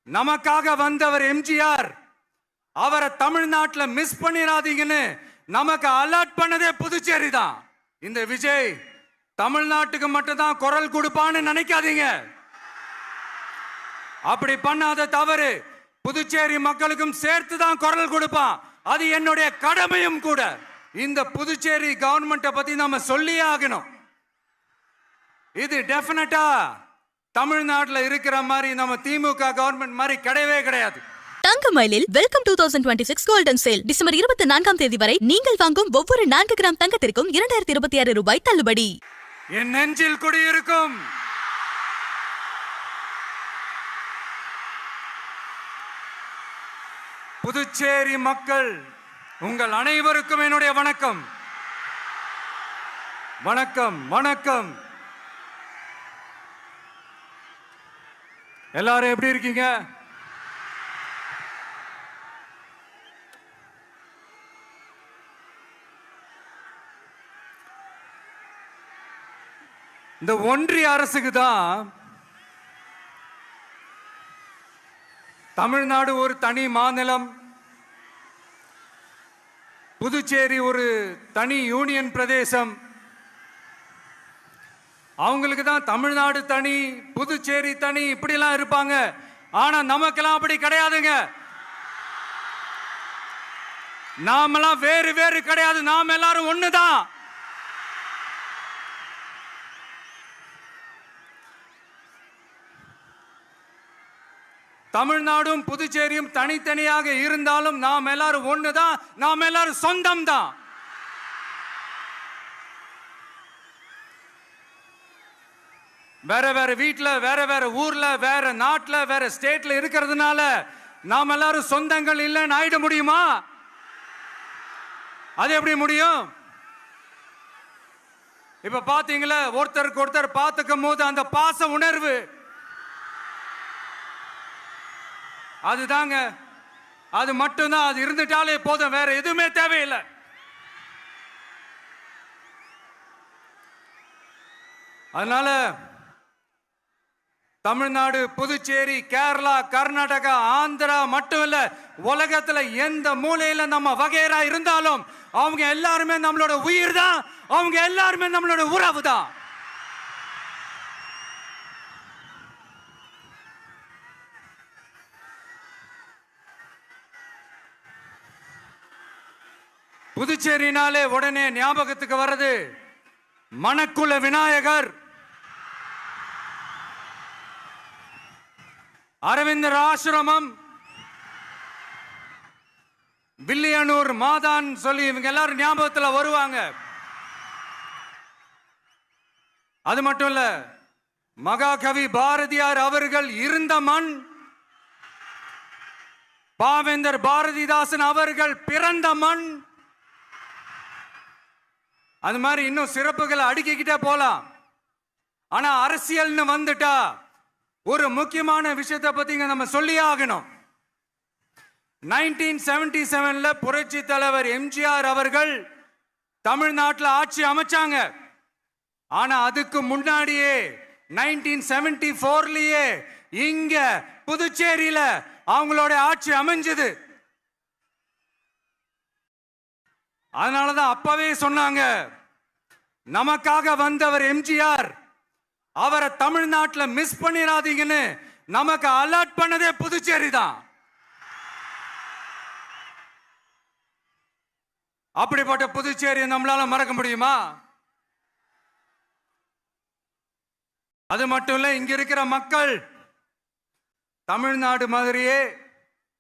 நமக்காக வந்தவர் எம்ஜிஆர். அவரை தமிழ்நாட்டில் மிஸ் பண்ணிடாதீங்கன்னு நமக்கு அலர்ட் பண்ணதே புதுச்சேரி தான். இந்த விஜய் தமிழ்நாட்டுக்கு மட்டும்தான் குரல் கொடுப்பான்னு நினைக்காதீங்க. அப்படி பண்ணாத தவறு. புதுச்சேரி மக்களுக்கும் சேர்த்து தான் குரல் கொடுப்பான். அது என்னுடைய கடமையும் கூட. இந்த புதுச்சேரி கவர்மெண்ட்டை பத்தி நாம சொல்லியே ஆகணும். இது டெஃபினட்டா தமிழ்நாட்டில் இருக்கிற மாதிரி நம்ம திமுக கவர்மெண்ட் மாதிரி கிடையவே கிடையாது. தங்கமயிலில் வெல்கம் 2026 கோல்டன் சேல் டிசம்பர் 24ஆம் தேதி வரை நீங்கள் வாங்கும் ஒவ்வொரு 4 கிராம் தங்கத்திற்கும் 2026 ரூபாய் தள்ளுபடி. என் நெஞ்சில் குடியிருக்கும் புதுச்சேரி மக்கள் உங்கள் அனைவருக்கும் என்னுடைய வணக்கம். வணக்கம் வணக்கம். எல்லாரும் எப்படி இருக்கீங்க? இந்த ஒன்றிய அரசுக்கு தான் தமிழ்நாடு ஒரு தனி மாநிலம், புதுச்சேரி ஒரு தனி யூனியன் பிரதேசம். அவங்களுக்கு தான் தமிழ்நாடு தனி, புதுச்சேரி தனி, இப்படிலாம் இருப்பாங்க. ஆனா நமக்கெல்லாம் அப்படி கிடையாதுங்க. நாமெல்லாம் வேறு வேறு கிடையாது. நாம் எல்லாரும் ஒண்ணுதான். தமிழ்நாடும் புதுச்சேரியும் தனித்தனியாக இருந்தாலும் நாம் எல்லாரும் ஒண்ணுதான். நாம் எல்லாரும் சொந்தம் தான். வேற வேற வீட்டுல, வேற வேற ஊர்ல, வேற நாட்டுல, வேற ஸ்டேட்ல இருக்கிறதுனால நாம் எல்லாரும் சொந்தங்கள் இல்லைன்னு ஆயிட முடியுமா? அது எப்படி முடியும்? இப்ப பாத்தீங்களா, ஒருத்தருக்கு ஒருத்தர் பார்த்துக்கும் போது அந்த பாச உணர்வு, அதுதாங்க. அது மட்டும்தான். அது இருந்துட்டாலே போதும், வேற எதுவுமே தேவையில்லை. அதனால தமிழ்நாடு, புதுச்சேரி, கேரளா, கர்நாடகா, ஆந்திரா மட்டும் இல்ல, உலகத்துல எந்த மூலையில நம்ம வகைரா இருந்தாலும் அவங்க எல்லாருமே நம்மளோட உயிர் தான். அவங்க எல்லாருமே நம்மளோட உறவு தான். புதுச்சேரினாலே உடனே ஞாபகத்துக்கு வர்றது மணக்குள விநாயகர், அரவிந்தர் ஆசிரமம், வில்லியனூர் மாதான் சொல்லி இவங்க எல்லாரும் ஞாபகத்தில் வருவாங்க. அது மட்டும் இல்ல, மகாகவி பாரதியார் அவர்கள் இருந்த மண், பாவேந்தர் பாரதிதாசன் அவர்கள் பிறந்த மண். அது மாதிரி இன்னும் சிறப்புகளை அடுக்கிக்கிட்டே போலாம். ஆனா அரசியல்னு வந்துட்டா ஒரு முக்கியமான விஷயத்தை பத்தி நம்ம சொல்லி ஆகணும். 1977ல புரட்சி தலைவர் எம்ஜிஆர் அவர்கள் தமிழ்நாட்டில் ஆட்சி அமைச்சாங்க. ஆனா அதுக்கு முன்னாடியே 1974லயே இங்க புதுச்சேரியில அவங்களோட ஆட்சி அமைஞ்சது. அதனாலதான் அப்பவே சொன்னாங்க, நமக்காக வந்தவர் எம்ஜிஆர், அவரை தமிழ்நாட்டில் மிஸ் பண்ணிடாதீங்கன்னு நமக்கு அலர்ட் பண்ணதே புதுச்சேரி தான். அப்படிப்பட்ட புதுச்சேரியை நம்மளால மறக்க முடியுமா? அது மட்டும் இல்ல, இங்க இருக்கிற மக்கள் தமிழ்நாடு மாதிரியே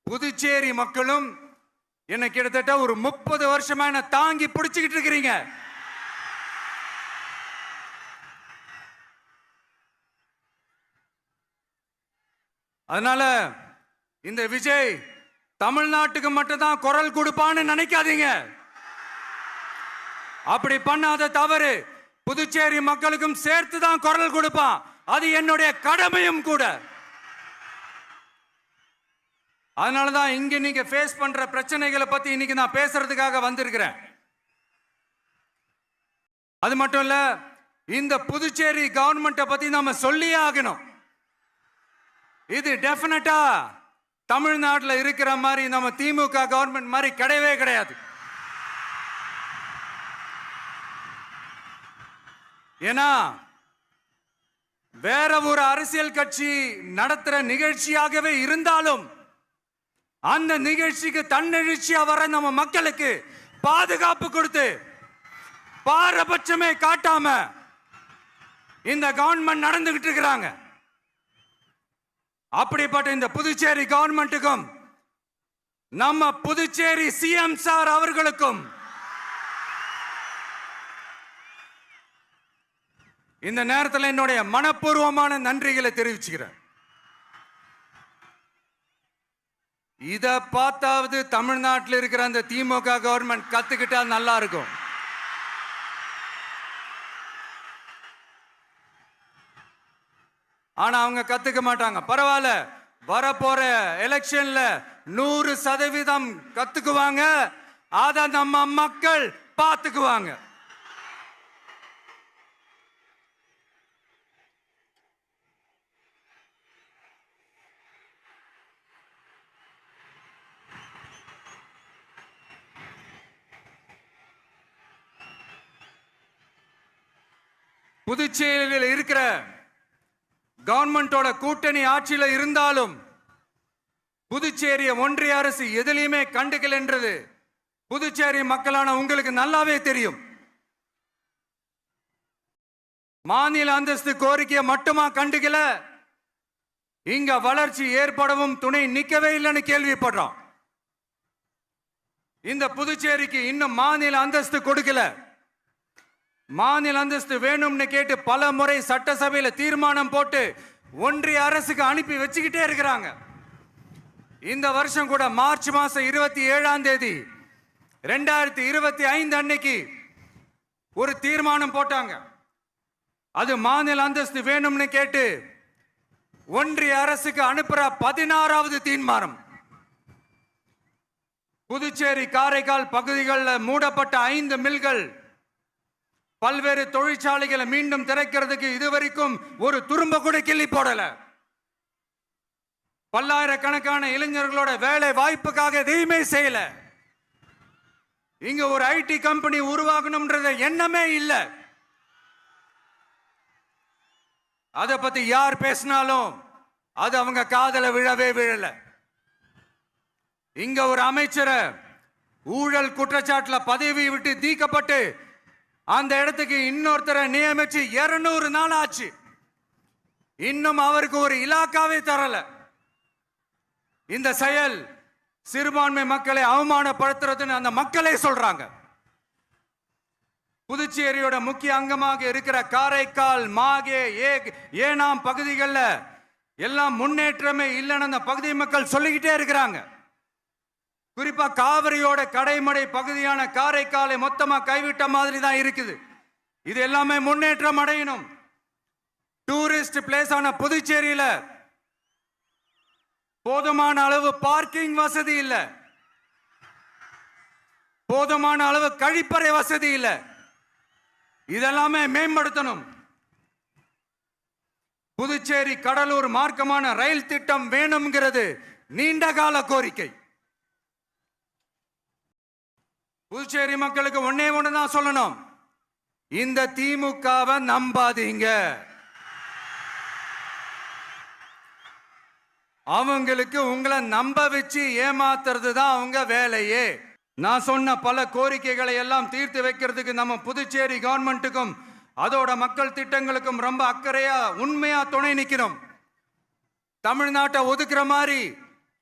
புதுச்சேரி மக்களும் என்ன கிட்டத்தட்ட ஒரு 30 வருஷமா என்ன தாங்கி பிடிச்சுக்கிட்டு இருக்கிறீங்க. அதனால இந்த விஜய் தமிழ்நாட்டுக்கு மட்டும்தான் குரல் கொடுப்பான்னு நினைக்காதீங்க. அப்படி பண்ணாத தவறு. புதுச்சேரி மக்களுக்கும் சேர்த்து தான் குரல் கொடுப்பான். அது என்னுடைய கடமையும் கூட. அதனாலதான் இங்க நீங்க ஃபேஸ் பண்ற பிரச்சனைகளை பத்தி இன்னைக்கு நான் பேசுறதுக்காக வந்திருக்கிறேன். அது மட்டும் இல்ல, இந்த புதுச்சேரி கவர்மெண்ட்டை பத்தி நாம சொல்லியே ஆகணும். இது டெஃபினட்டா தமிழ்நாட்டில் இருக்கிற மாதிரி நம்ம திமுக கவர்மெண்ட் மாதிரி கிடையவே கிடையாது. ஏன்னா வேற ஒரு அரசியல் கட்சி நடத்துற நிகழ்ச்சியாகவே இருந்தாலும் அந்த நிகழ்ச்சிக்கு தன்னெழுச்சியா வர நம்ம மக்களுக்கு பாதுகாப்பு கொடுத்து பாரபட்சமே காட்டாம இந்த கவர்மெண்ட் நடந்துகிட்டு இருக்கிறாங்க. அப்படிப்பட்ட இந்த புதுச்சேரி கவர்மெண்ட்டுக்கும் நம்ம புதுச்சேரி சிஎம் சார் அவர்களுக்கும் இந்த நேரத்தில் என்னுடைய மனப்பூர்வமான நன்றிகளை தெரிவிச்சுக்கிறேன். இத பார்த்தாவது தமிழ்நாட்டில் இருக்கிற அந்த திமுக கவர்மெண்ட் கத்துக்கிட்டா நல்லா இருக்கும். ஆனா அவங்க கத்துக்க மாட்டாங்க. பரவாயில்ல, வரப்போற எலெக்ஷன்ல 100% கத்துக்குவாங்க. அத நம்ம மக்கள் பார்த்துக்குவாங்க. புதுச்சேரியில் இருக்கிற கவர்மெண்டோட கூட்டணி ஆட்சியில இருந்தாலும் புதுச்சேரிய ஒன்றிய அரசு எதிலையுமே கண்டுக்கல என்றது புதுச்சேரி மக்களான உங்களுக்கு நல்லாவே தெரியும். மாநில அந்தஸ்து கோரிக்கையை மட்டுமா கண்டுக்கல, இங்க வளர்ச்சி ஏற்படவும் துணை நிக்கவே இல்லைன்னு கேள்விப்படுறோம். இந்த புதுச்சேரிக்கு இன்னும் மாநில அந்தஸ்து கொடுக்கல. மாநில அந்தஸ்து வேணும்னு கேட்டு பல முறை சட்டசபையில தீர்மானம் போட்டு ஒன்றிய அரசுக்கு அனுப்பி வச்சுக்கிட்டே இருக்கிறாங்க. இந்த வருஷம் கூட மார்ச் மாசம் 27ஆம் தேதி 2025 அன்னைக்கு ஒரு தீர்மானம் போட்டாங்க. அது மாநில அந்தஸ்து வேணும்னு கேட்டு ஒன்றிய அரசுக்கு அனுப்புற 16வது தீர்மானம். புதுச்சேரி காரைக்கால் பகுதிகளில் மூடப்பட்ட 5 மில்கள், பல்வேறு தொழிற்சாலைகளை மீண்டும் திறக்கிறதுக்கு இதுவரைக்கும் ஒரு துரும்ப கூட கிள்ளி போடல. பல்லாயிரக்கணக்கான இளைஞர்களோட வேலை வாய்ப்புக்காக எதையுமே செய்யல. இங்க ஒரு ஐடி கம்பெனி உருவாகணும்ன்ற எண்ணமே இல்லை. அதை பத்தி யார் பேசினாலும் அது அவங்க காதல விழவே விழல. இங்க ஒரு அமைச்சரை ஊழல் குற்றச்சாட்டுல பதவி விட்டு நீக்கப்பட்டு அந்த இடத்துக்கு இன்னொருத்தரை நியமிச்சு 200 நாள் ஆச்சு. இன்னும் அவருக்கு ஒரு இலாக்காவே தரல. இந்த செயல் சிறுபான்மை மக்களை அவமானப்படுத்துறதுன்னு அந்த மக்களே சொல்றாங்க. புதுச்சேரியோட முக்கிய அங்கமாக இருக்கிற காரைக்கால், மாகே, ஏனாம் பகுதிகளில் எல்லாம் முன்னேற்றமே இல்லைன்னு அந்த பகுதி மக்கள் சொல்லிக்கிட்டே இருக்கிறாங்க. குறிப்பா காவிரியோட கடைமடை பகுதியான காரைக்காலை மொத்தமா கைவிட்ட மாதிரி தான் இருக்குது. இது எல்லாமே முன்னேற்றம் அடையணும். டூரிஸ்ட் பிளேஸ் ஆன புதுச்சேரியில போதுமான அளவு பார்க்கிங் வசதி இல்ல, போதுமான அளவு கழிப்பறை வசதி இல்ல. இதெல்லாமே மேம்படுத்தணும். புதுச்சேரி கடலூர் மார்க்கமான ரயில் திட்டம் வேணும்ங்கிறது நீண்ட கால கோரிக்கை. புதுச்சேரி மக்களுக்கு ஒன்னே ஒண்ணுதான் சொல்லணும், இந்த திமுகவை நம்பாதீங்க. அவங்களுக்கு உங்களை நம்ப வச்சு ஏமாத்துறது தான் அவங்க வேலையே. நான் சொன்ன பல கோரிக்கைகளை எல்லாம் தீர்த்து வைக்கிறதுக்கு நம்ம புதுச்சேரி கவர்மெண்ட்டுக்கும் அதோட மக்கள் திட்டங்களுக்கும் ரொம்ப அக்கறையா உண்மையா துணை நிற்கணும். தமிழ்நாட்டை ஒதுக்குற மாதிரி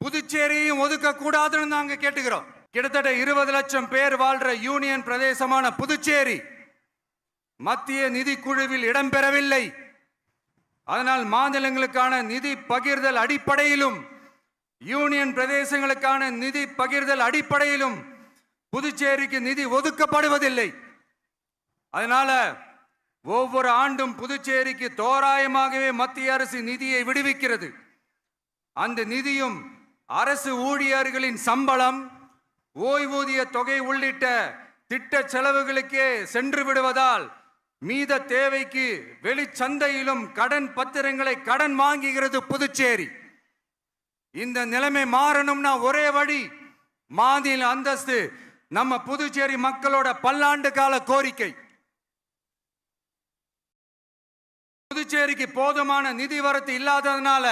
புதுச்சேரியும் ஒதுக்க கூடாதுன்னு நாங்க கேட்டுக்கிறோம். கிட்டத்தட்ட 20 லட்சம் பேர் வாழ்ற யூனியன் பிரதேசமான புதுச்சேரி மத்திய நிதி குழுவில் இடம்பெறவில்லை. அதனால் மாநிலங்களுக்கான நிதி பகிர்தல் அடிப்படையிலும் யூனியன் பிரதேசங்களுக்கான நிதி பகிர்தல் அடிப்படையிலும் புதுச்சேரிக்கு நிதி ஒதுக்கப்படுவதில்லை. அதனால ஒவ்வொரு ஆண்டும் புதுச்சேரிக்கு தோராயமாகவே மத்திய அரசு நிதியை விடுவிக்கிறது. அந்த நிதியும் அரசு ஊழியர்களின் சம்பளம், ஓய்வூதிய தொகை உள்ளிட்ட திட்ட செலவுகளுக்கே சென்று விடுவதால் மீத தேவைக்கு வெளிச்சந்தையிலும் கடன் பத்திரங்களை கடன் வாங்குகிறது புதுச்சேரி. இந்த நிலைமை மாறணும்னா ஒரே வழி, மாநில அந்தஸ்து நம்ம புதுச்சேரி மக்களோட பல்லாண்டு கால கோரிக்கை. புதுச்சேரிக்கு போதுமான நிதி வரத்து இல்லாததுனால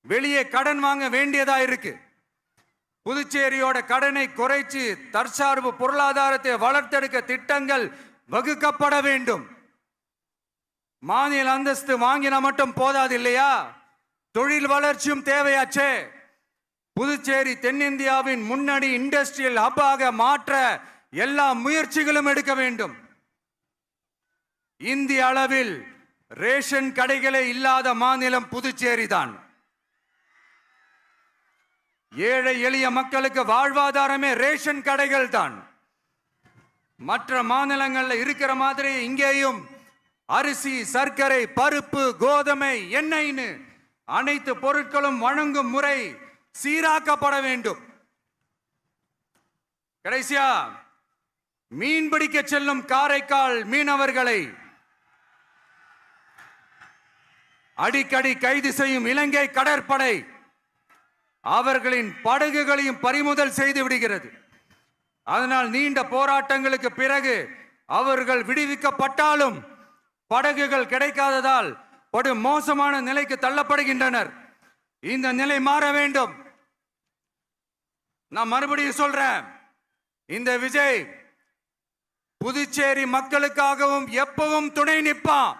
வெளியே கடன் வாங்க வேண்டியதா இருக்கு. புதுச்சேரியோட கடனை குறைச்சு தற்சார்பு பொருளாதாரத்தை வளர்த்தெடுக்க திட்டங்கள் வகுக்கப்பட வேண்டும். மாநில அந்தஸ்து வாங்கினா மட்டும் போதாது இல்லையா, தொழில் வளர்ச்சியும் தேவையாச்சே. புதுச்சேரி தென்னிந்தியாவின் முன்னணி இண்டஸ்ட்ரியல் ஹப்பாக மாற்ற எல்லா முயற்சிகளும் எடுக்க வேண்டும். இந்திய அளவில் ரேஷன் கடைகளே இல்லாத மாநிலம் புதுச்சேரி தான். ஏழை எளிய மக்களுக்கு வாழ்வாதாரமே ரேஷன் கடைகள் தான். மற்ற மாநிலங்கள்ல இருக்கிற மாதிரி இங்கேயும் அரிசி, சர்க்கரை, பருப்பு, கோதுமை, எண்ணெய்னு அனைத்து பொருட்களும் வழங்கும் முறை சீராக்கப்பட வேண்டும். கடைசியா, மீன் பிடிக்க செல்லும் காரைக்கால் மீனவர்களை அடிக்கடி கைது செய்யும் இலங்கை கடற்படை அவர்களின் படகுகளையும் பறிமுதல் செய்து விடுகிறது. அதனால் நீண்ட போராட்டங்களுக்கு பிறகு அவர்கள் விடுவிக்கப்பட்டாலும் படகுகள் கிடைக்காததால் படு மோசமான நிலைக்கு தள்ளப்படுகின்றனர். இந்த நிலை மாற வேண்டும். நான் மறுபடியும் சொல்றேன், இந்த விஜய் புதுச்சேரி மக்களுக்காகவும் எப்பவும் துணை நிற்பான்.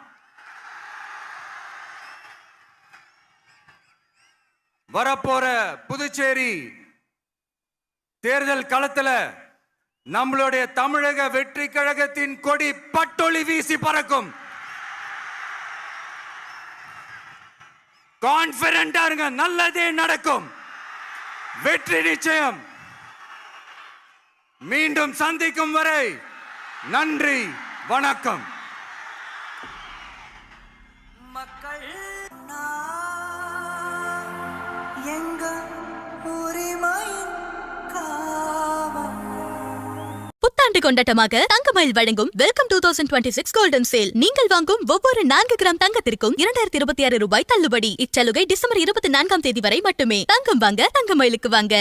வரப்போற புதுச்சேரி தேர்தல் களத்துல நம்மளுடைய தமிழக வெற்றி கழகத்தின் கொடி பட்டொளி வீசி பறக்கும். கான்பிடென்டா இருங்க, நல்லதே நடக்கும், வெற்றி நிச்சயம். மீண்டும் சந்திக்கும் வரை நன்றி, வணக்கம். மக்கள் எங்கள் உரிமையின் காவல். புத்தாண்டு கொண்டாட்டமாக தங்கமயில் வழங்கும் வெல்கம் 2026 கோல்டன் சேல். நீங்கள் வாங்கும் ஒவ்வொரு 4 கிராம் தங்கத்திற்கும் 2026 ரூபாய் தள்ளுபடி. இச்சலுகை டிசம்பர் 24 வரை மட்டுமே. தங்கம் வாங்க, தங்கமயிலுக்கு வாங்க.